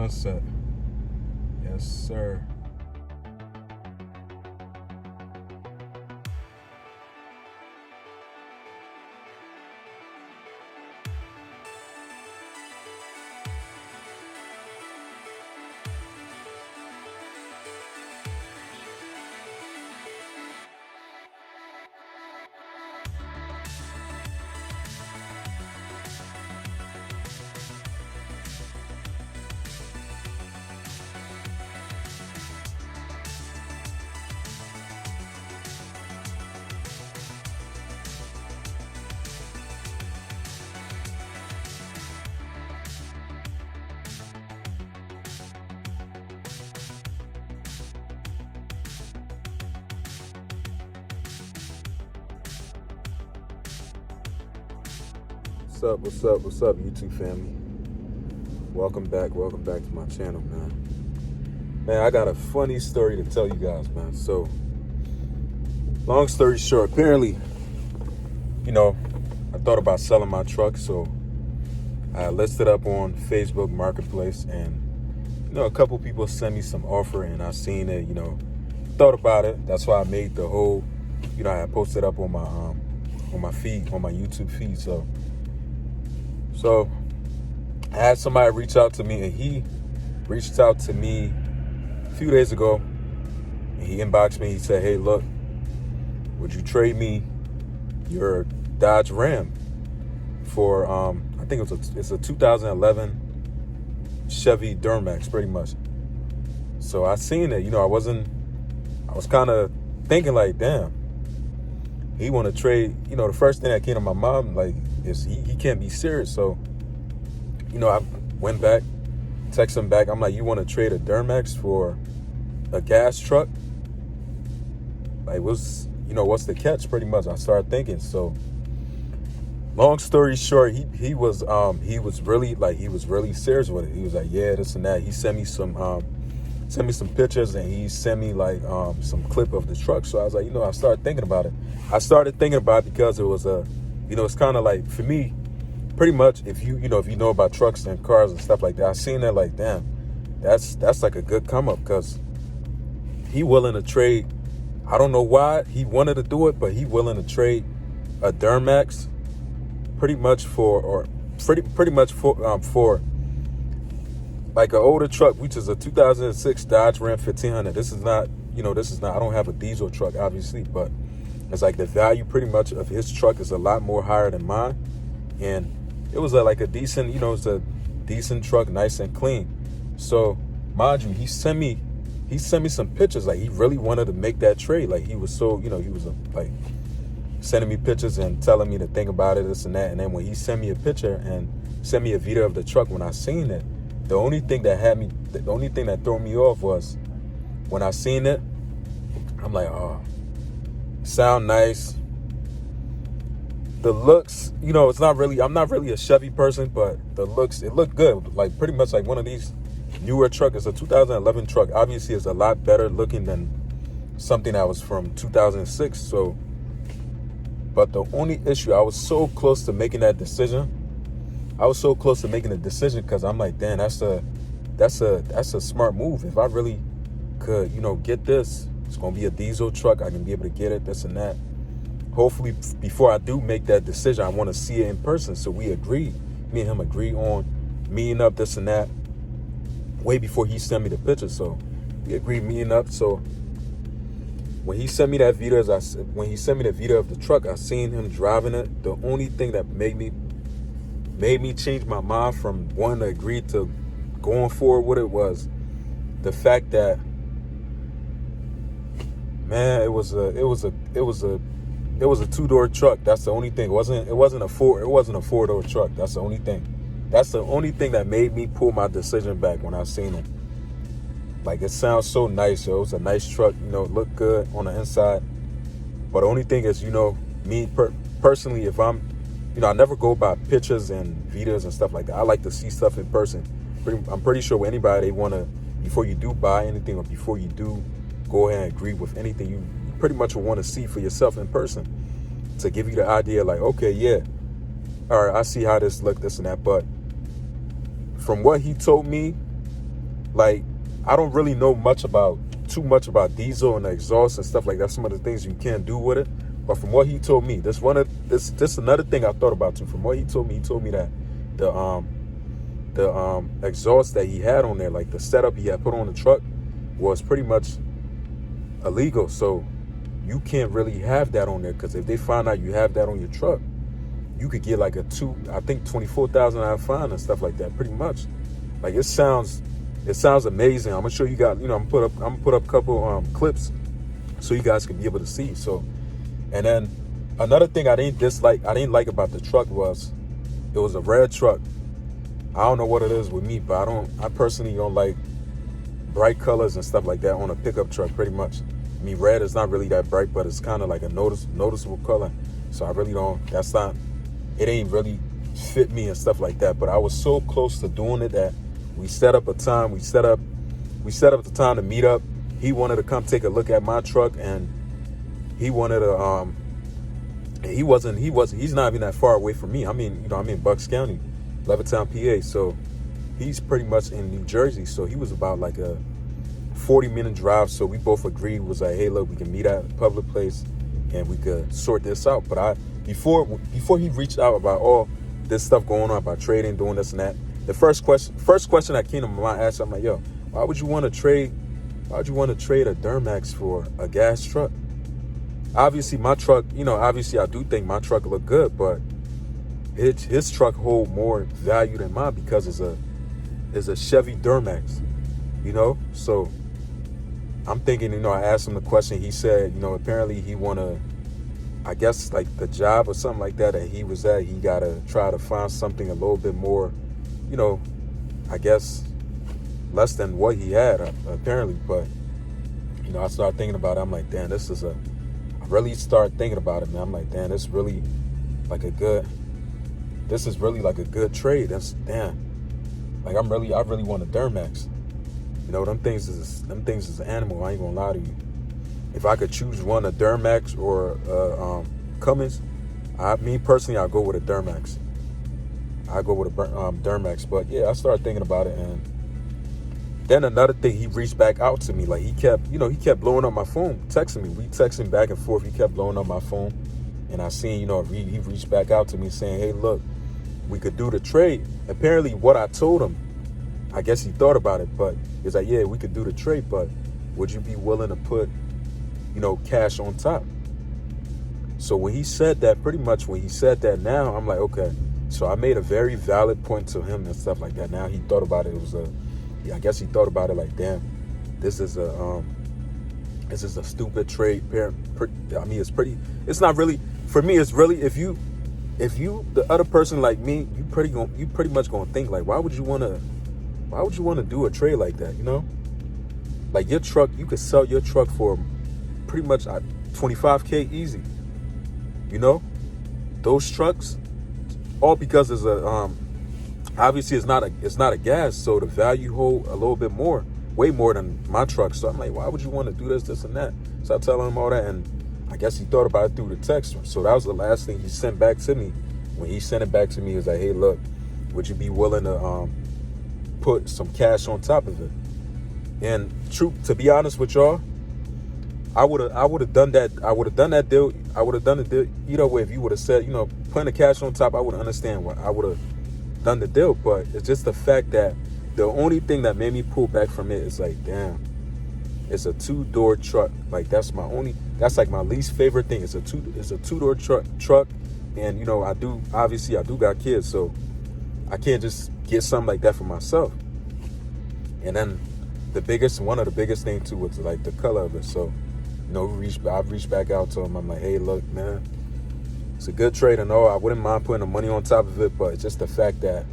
sunset. Yes, sir. What's up, YouTube family? Welcome back to my channel, man. Man, I got a funny story to tell you guys, man. So, long story short, apparently, I thought about selling my truck, so I listed up on Facebook Marketplace, and a couple people sent me some offer, and I seen it, thought about it. That's why I made the whole, I posted up on my feed, on my YouTube feed. So I had somebody reach out to me, and he reached out to me a few days ago, and he inboxed me. He said, "Hey, look, would you trade me your Dodge Ram for I think it's a 2011 Chevy Duramax, pretty much." So I seen it. I was kind of thinking like, damn, he want to trade. The first thing that came to my mind, like, is he can't be serious. So, I went back, texted him back. I'm like, you want to trade a Duramax for a gas truck? Like, what's the catch? Pretty much, I started thinking. So, long story short, he was really serious with it. He was like, yeah, this and that. He sent me some pictures, and he sent me like some clip of the truck. So I was like, I started thinking about it. I started thinking about it because it was it's kind of like, for me, pretty much, if you know about trucks and cars and stuff like that, I seen that like, damn, that's like a good come up, because he willing to trade. I don't know why he wanted to do it, but he willing to trade a Duramax pretty much for like an older truck, which is a 2006 Dodge Ram 1500. This is not, I don't have a diesel truck, obviously, but it's like the value pretty much of his truck is a lot more higher than mine. And it was like a decent, it's a decent truck, nice and clean. So, mind you, he sent me some pictures. Like, he really wanted to make that trade. Like, he was so, he was like sending me pictures and telling me to think about it, this and that. And then when he sent me a picture and sent me a video of the truck, when I seen it, the only thing that threw me off was when I seen it, I'm like, oh, sound nice. The looks, it's not really, I'm not really a Chevy person, but the looks, it looked good. Like, pretty much like one of these newer trucks. It's a 2011 truck. Obviously, it's a lot better looking than something that was from 2006. So, but the only issue, I was so close to making that decision. I was so close to making a decision, because I'm like, damn, that's a smart move. If I really could, get this, it's gonna be a diesel truck. I can be able to get it, this and that. Hopefully, before I do make that decision, I want to see it in person. So me and him agree on meeting up, this and that, way before he sent me the picture. So we agreed meeting up. So when he sent me that video, when he sent me the video of the truck, I seen him driving it. The only thing that made me change my mind from wanting to agree to going forward with it was the fact that, man, it was a two-door truck. That's the only thing. It wasn't a four-door truck. That's the only thing. That's the only thing that made me pull my decision back when I seen it. Like, it sounds so nice, yo. It's a nice truck, it looked good on the inside. But the only thing is, me personally, if I'm, I never go by pictures and videos and stuff like that. I like to see stuff in person. I'm pretty sure with anybody, they want to, before you do buy anything or before you do go ahead and agree with anything, you pretty much will want to see for yourself in person to give you the idea, like, okay, yeah, all right, I see how this look, this and that. But from what he told me, like, I don't really know too much about diesel and the exhaust and stuff like that. Some of the things you can do with it. But from what he told me, this another thing I thought about too. From what he told me that the exhaust that he had on there, like the setup he had put on the truck, was pretty much illegal. So you can't really have that on there, because if they find out you have that on your truck, you could get like $24,000 fine and stuff like that. Pretty much, like it sounds amazing. I'm gonna show you guys. I'm gonna put up a couple clips so you guys can be able to see. So, and then another thing I didn't like about the truck was it was a red truck. I don't know what it is with me, but I personally don't like bright colors and stuff like that on a pickup truck. Pretty much, I mean, red is not really that bright, but it's kind of like a noticeable color. So I really don't. It ain't really fit me and stuff like that. But I was so close to doing it that we set up a time. We set up the time to meet up. He wanted to come take a look at my truck, and he wanted to. He's not even that far away from me. I'm in Bucks County, Levittown, PA. So he's pretty much in New Jersey. So he was about like a 40-minute drive. So we both agreed, was like, hey, look, we can meet at a public place and we could sort this out. But before he reached out about all this stuff going on about trading, doing this and that, the first question that came to my mind, I asked him, I'm like, yo, why would you want to trade a Duramax for a gas truck? Obviously, my truck, obviously I do think my truck look good, but his truck hold more value than mine because it's a Chevy Duramax, So I'm thinking, I asked him the question. He said, apparently he wanna, I guess like the job or something like that he was at, he gotta try to find something a little bit more, I guess less than what he had apparently. But I started thinking about it. I'm like, damn, I really started thinking about it, man. I'm like, damn, this is really like a good trade. That's damn. Like I really want a Duramax. Them things is an animal. I ain't gonna lie to you. If I could choose one, a Duramax or Cummins, me personally, I'll go with a Duramax. I go with a Duramax. But yeah, I started thinking about it, and then another thing, he reached back out to me. Like he kept blowing up my phone, texting me. We texting back and forth. He kept blowing up my phone, and I seen, he reached back out to me saying, hey, look, we could do the trade. Apparently, what I told him, I guess he thought about it, but he's like, yeah, we could do the trade, but would you be willing to put, cash on top? So when he said that, now I'm like, okay. So I made a very valid point to him and stuff like that. Now he thought about it. I guess he thought about it like, damn, this is a stupid trade. I mean, it's not really, for me, it's really, if you, the other person like me, you pretty much gonna think like, why would you want to do a trade like that? Like your truck, you could sell your truck for pretty much $25K easy. Those trucks, all because it's obviously it's not a gas, so the value hold a little bit more, way more than my truck. So I'm like, why would you want to do this and that? So I tell him all that, and I guess he thought about it through the text. So that was the last thing he sent back to me. When he sent it back to me, he was like, hey, look, would you be willing to put some cash on top of it? And to be honest with y'all, I would have done that. I would have done that deal. I would have done the deal either way. If you would have said, putting the cash on top, I would understand why I would have done the deal. But it's just the fact that the only thing that made me pull back from it is like, damn, it's a 2-door truck. Like that's like my least favorite thing. It's a 2-door truck, and I do got kids, so I can't just get something like that for myself. And then one of the biggest thing too was like the color of it. So I've reached back out to him. I'm like, hey, look, man, it's a good trade and all. I wouldn't mind putting the money on top of it, but it's just the fact that,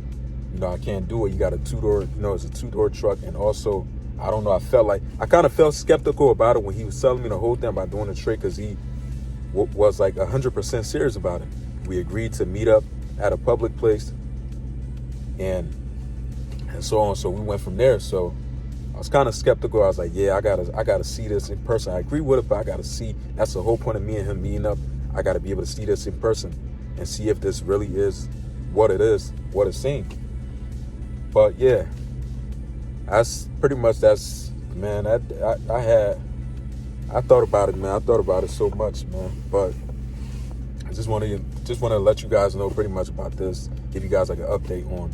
I can't do it. You got a 2-door, it's a 2-door truck. And also, I don't know, I kind of felt skeptical about it when he was telling me the whole thing about doing the trade, because he was like 100% serious about it. We agreed to meet up at a public place and so on. So we went from there. So I was kind of skeptical. I was like, yeah, I gotta see this in person. I agree with it, but I gotta see. That's the whole point of me and him meeting up. I gotta be able to see this in person and see if this really is what it is, what it's saying. But yeah, that's pretty much, man, I thought about it, man. I thought about it so much, man. But I just want to let you guys know pretty much about this. Give you guys like an update on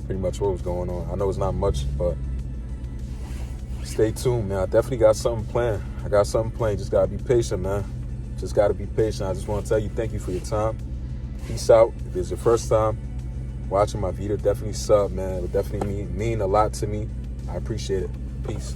pretty much what was going on. I know it's not much, but stay tuned, man. I definitely got something planned. I got something planned. Just gotta be patient, man. Just gotta be patient. I just want to tell you thank you for your time. Peace out. If it's your first time watching my video, definitely sub, man. It would definitely mean a lot to me. I appreciate it. Peace.